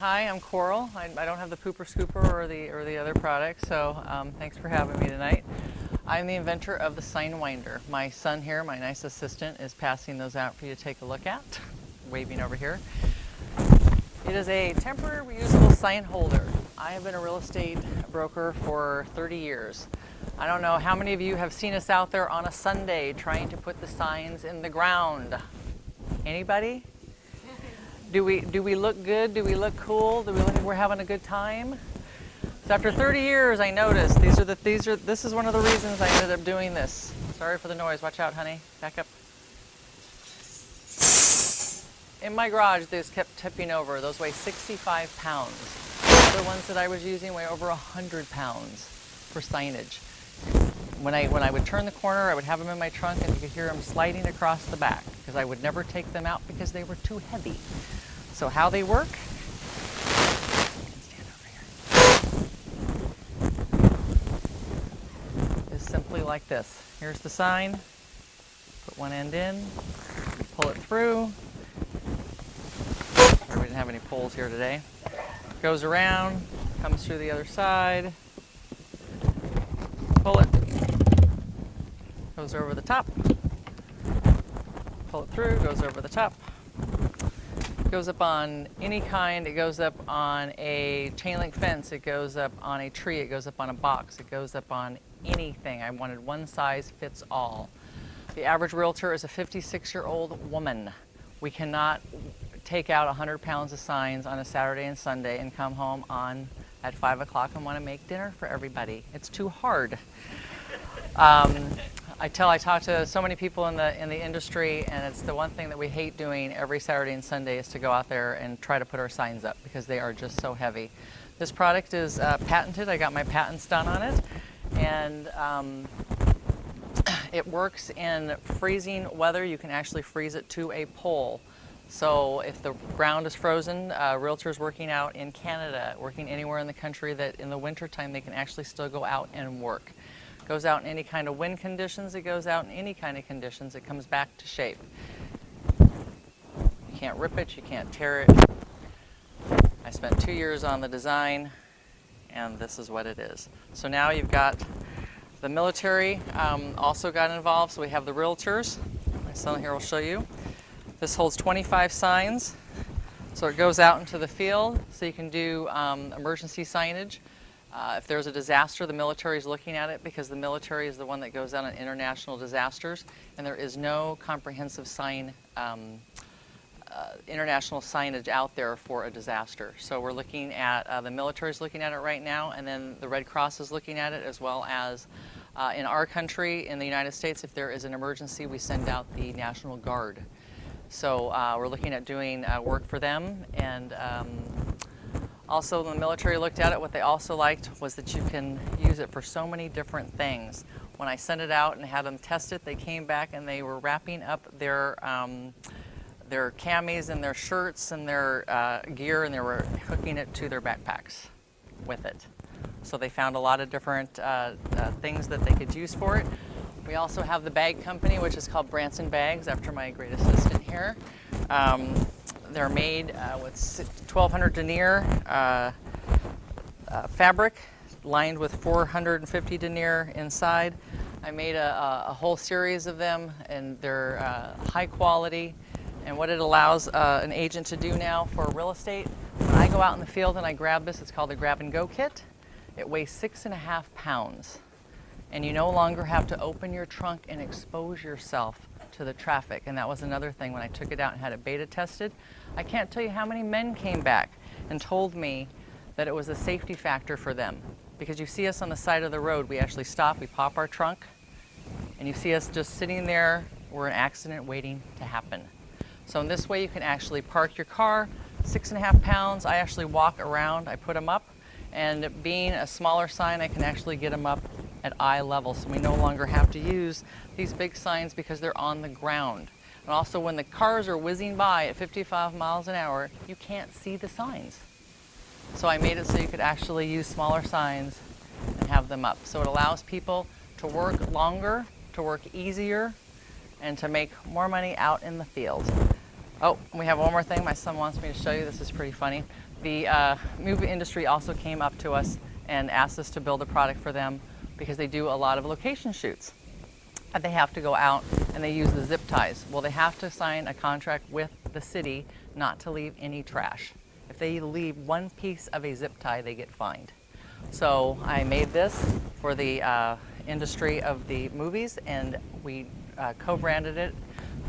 Hi, I'm Coral. I don't have the pooper scooper or the other product, so thanks for having me tonight. I'm the inventor of the SignWinder. My son here, my nice assistant, is passing those out for you to take a look at, waving over here. It is a temporary reusable sign holder. I have been a real estate broker for 30 years. I don't know how many of you have seen us out there on a Sunday trying to put the signs in the ground. Anybody? Do we look good? Do we look cool? Do we look like we're having a good time? So after 30 years, I noticed this is one of the reasons I ended up doing this. Sorry for the noise. Watch out, honey. Back up. In my garage, these kept tipping over. Those weigh 65 pounds. The ones that I was using weigh over 100 pounds for signage. When I would turn the corner, I would have them in my trunk, and you could hear them sliding across the back because I would never take them out because they were too heavy. So how they work? Stand over here. Is simply like this. Here's the sign. Put one end in, pull it through. We didn't have any pulls here today. Goes around, comes through the other side. Pull it. Goes over the top. Pull it through, goes over the top. It goes up on any kind. It goes up on a chain link fence. It goes up on a tree. It goes up on a box. It goes up on anything. I wanted one size fits all. The average realtor is a 56-year-old woman. We cannot take out 100 pounds of signs on a Saturday and Sunday and come home at 5 o'clock and want to make dinner for everybody. It's too hard. I talk to so many people in the industry, and it's the one thing that we hate doing every Saturday and Sunday is to go out there and try to put our signs up because they are just so heavy. This product is patented. I got my patents done on it, and it works in freezing weather. You can actually freeze it to a pole. So if the ground is frozen, realtors working out in Canada, working anywhere in the country, that in the wintertime they can actually still go out and work. Goes out in any kind of wind conditions. It goes out in any kind of conditions. It comes back to shape. You can't rip it. You can't tear it. I spent 2 years on the design, and this is what it is. So now you've got the military also got involved. So we have the realtors. My son here will show you. This holds 25 signs. So it goes out into the field, so you can do emergency signage. If there's a disaster, the military is looking at it because the military is the one that goes out on international disasters, and there is no comprehensive international signage out there for a disaster. So we're looking at, the military is looking at it right now, and then the Red Cross is looking at it, as well as in our country, in the United States, if there is an emergency, we send out the National Guard. So we're looking at doing work for them, and also, when the military looked at it, what they also liked was that you can use it for so many different things. When I sent it out and had them test it, they came back and they were wrapping up their camis and their shirts and their gear, and they were hooking it to their backpacks with it. So they found a lot of different things that they could use for it. We also have the bag company, which is called Branson Bags, after my great assistant here. They're made with 1,200 denier fabric, lined with 450 denier inside. I made a whole series of them, and they're high quality. And what it allows an agent to do now for real estate, when I go out in the field and I grab this, it's called the Grab and Go Kit. It weighs 6.5 pounds. And you no longer have to open your trunk and expose yourself to the traffic. And that was another thing when I took it out and had it beta tested. I can't tell you how many men came back and told me that it was a safety factor for them. Because you see us on the side of the road, we actually stop, we pop our trunk, and you see us just sitting there. We're an accident waiting to happen. So in this way you can actually park your car, 6.5 pounds. I actually walk around, I put them up, and being a smaller sign, I can actually get them up at eye level, so we no longer have to use these big signs because they're on the ground. And also when the cars are whizzing by at 55 miles an hour, you can't see the signs. So I made it so you could actually use smaller signs and have them up. So it allows people to work longer, to work easier, and to make more money out in the field. Oh, we have one more thing my son wants me to show you. This is pretty funny. The movie industry also came up to us and asked us to build a product for them because they do a lot of location shoots. And they have to go out and they use the zip ties. Well, they have to sign a contract with the city not to leave any trash. If they leave one piece of a zip tie, they get fined. So I made this for the industry of the movies, and we co-branded it.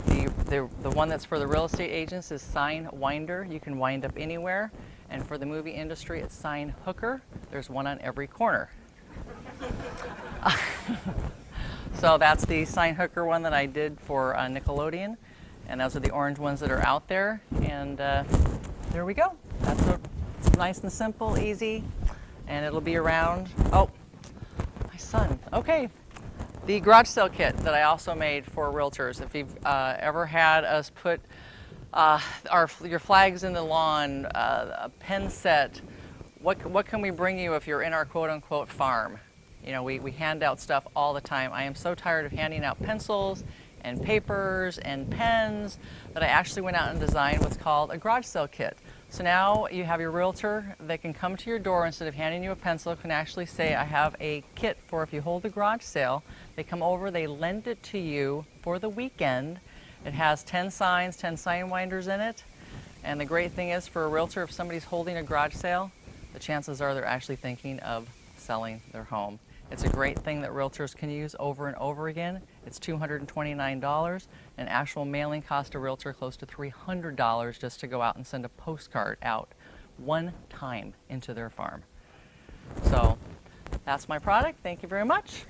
The one that's for the real estate agents is SignWinder. You can wind up anywhere. And for the movie industry, it's SignHooker. There's one on every corner. So that's the SignHooker one that I did for Nickelodeon. And those are the orange ones that are out there. And there we go. It's nice and simple, easy, and it'll be around. Oh, my son. Okay. The garage sale kit that I also made for realtors. If you've ever had us put your flags in the lawn, a pen set, what can we bring you if you're in our quote-unquote farm? You know, we hand out stuff all the time. I am so tired of handing out pencils and papers and pens that I actually went out and designed what's called a garage sale kit. So now you have your realtor that can come to your door, instead of handing you a pencil, can actually say, I have a kit for if you hold a garage sale. They come over, they lend it to you for the weekend. It has 10 signs, 10 sign winders in it. And the great thing is, for a realtor, if somebody's holding a garage sale, the chances are they're actually thinking of selling their home. It's a great thing that realtors can use over and over again. It's $229. An actual mailing cost a realtor close to $300 just to go out and send a postcard out one time into their farm. So that's my product. Thank you very much.